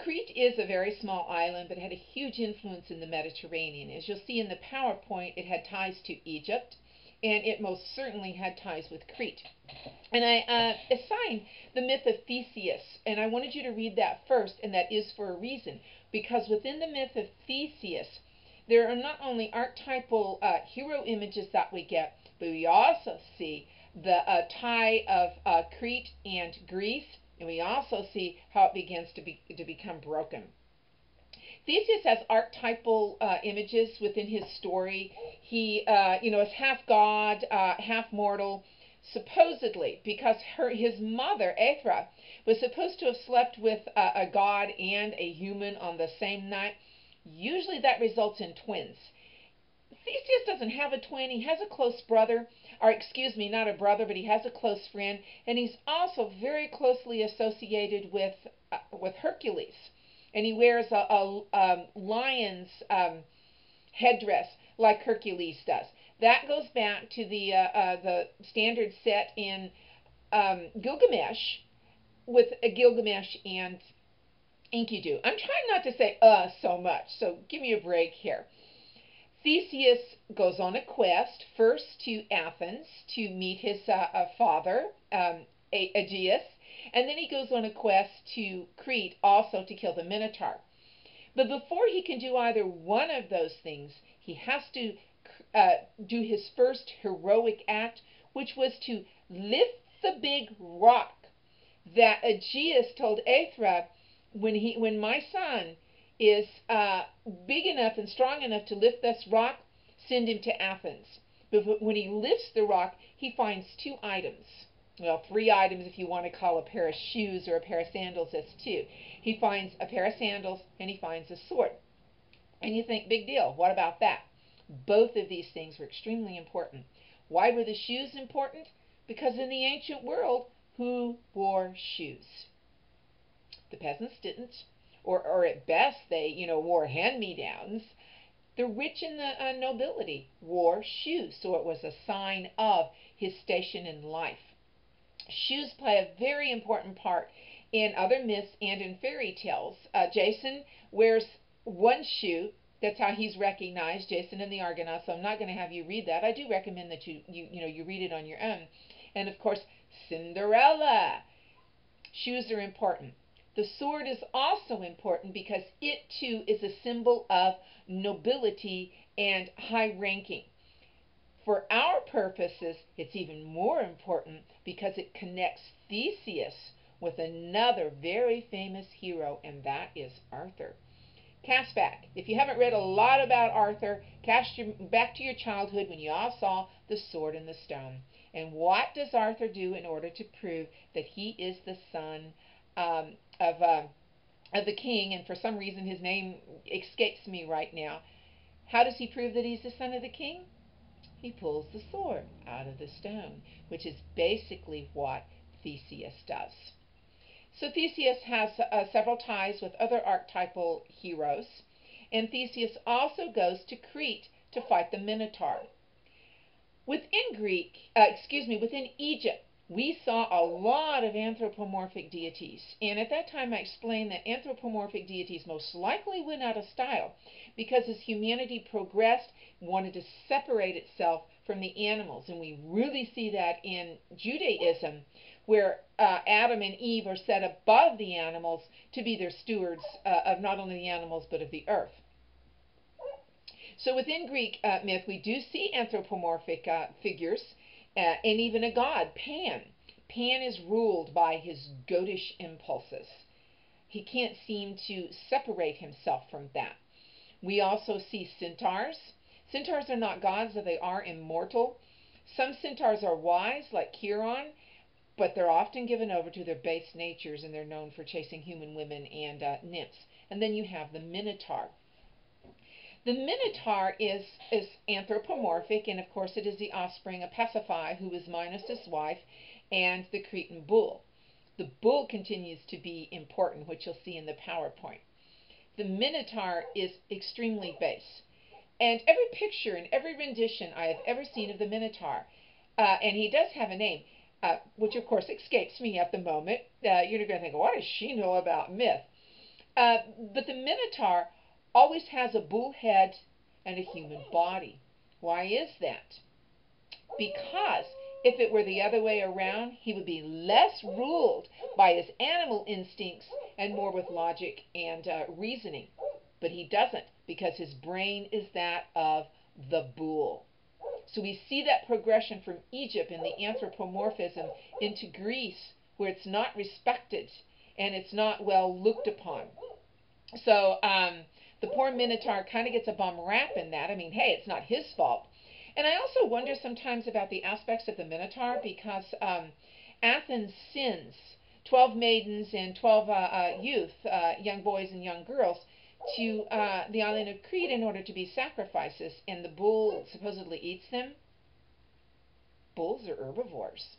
Crete is a very small island, but it had a huge influence in the Mediterranean. As you'll see in the PowerPoint, it had ties to Egypt, and it most certainly had ties with Crete. And I assigned the myth of Theseus, and I wanted you to read that first, and that is for a reason, because within the myth of Theseus, there are not only archetypal hero images that we get, but we also see the tie of Crete and Greece, and we also see how it begins to become broken. Theseus has archetypal images within his story. He, is half god, half mortal, supposedly because his mother, Aethra, was supposed to have slept with a god and a human on the same night. Usually that results in twins. Theseus doesn't have a twin. He has a close brother, or excuse me, not a brother, but he has a close friend, and he's also very closely associated with Hercules. And he wears a lion's headdress like Hercules does. That goes back to the standard set in Gilgamesh with Gilgamesh and Enkidu. I'm trying not to say so much, so give me a break here. Theseus goes on a quest first to Athens to meet his father, Aegeus, and then he goes on a quest to Crete also to kill the Minotaur. But before he can do either one of those things, he has to do his first heroic act, which was to lift the big rock that Aegeus told Aethra, when my son is big enough and strong enough to lift this rock, send him to Athens. But when he lifts the rock, he finds two items. Well, three items if you want to call a pair of shoes or a pair of sandals as two. He finds a pair of sandals and he finds a sword. And you think, big deal, what about that? Both of these things were extremely important. Why were the shoes important? Because in the ancient world, who wore shoes? The peasants didn't, or at best they, wore hand-me-downs. The rich and the nobility wore shoes, so it was a sign of his station in life. Shoes play a very important part in other myths and in fairy tales. Jason wears one shoe. That's how he's recognized, Jason and the Argonauts. So I'm not going to have you read that. I do recommend that you read it on your own. And of course, Cinderella. Shoes are important. The sword is also important because it too is a symbol of nobility and high ranking. For our purposes, it's even more important because it connects Theseus with another very famous hero, and that is Arthur. Cast back. If you haven't read a lot about Arthur, cast back to your childhood when you all saw the sword and the stone. And what does Arthur do in order to prove that he is the son of the king? And for some reason his name escapes me right now. How does he prove that he's the son of the king? He pulls the sword out of the stone, which is basically what Theseus does. So Theseus has several ties with other archetypal heroes, and Theseus also goes to Crete to fight the Minotaur. Within Egypt, we saw a lot of anthropomorphic deities. And at that time, I explained that anthropomorphic deities most likely went out of style because as humanity progressed, it wanted to separate itself from the animals. And we really see that in Judaism, where Adam and Eve are set above the animals to be their stewards of not only the animals but of the earth. So within Greek myth, we do see anthropomorphic figures and even a god, Pan. Pan is ruled by his goatish impulses. He can't seem to separate himself from that. We also see centaurs. Centaurs are not gods, though they are immortal. Some centaurs are wise, like Chiron, but they're often given over to their base natures, and they're known for chasing human women and nymphs. And then you have the Minotaur. The Minotaur is anthropomorphic, and of course it is the offspring of Pasiphae, who is Minos' wife, and the Cretan bull. The bull continues to be important, which you'll see in the PowerPoint. The Minotaur is extremely base. And every picture and every rendition I have ever seen of the Minotaur, and he does have a name, which of course escapes me at the moment. You're going to think, what does she know about myth? But the Minotaur always has a bull head and a human body. Why is that? Because if it were the other way around, he would be less ruled by his animal instincts and more with logic and reasoning. But he doesn't, because his brain is that of the bull. So we see that progression from Egypt in the anthropomorphism into Greece, where it's not respected and it's not well looked upon. So the poor Minotaur kind of gets a bum rap in that. I mean, hey, it's not his fault. And I also wonder sometimes about the aspects of the Minotaur, because Athens sends 12 maidens and 12 youth, young boys and young girls, to the island of Crete in order to be sacrifices, and the bull supposedly eats them. Bulls are herbivores.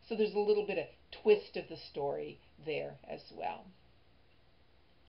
So there's a little bit of twist of the story there as well.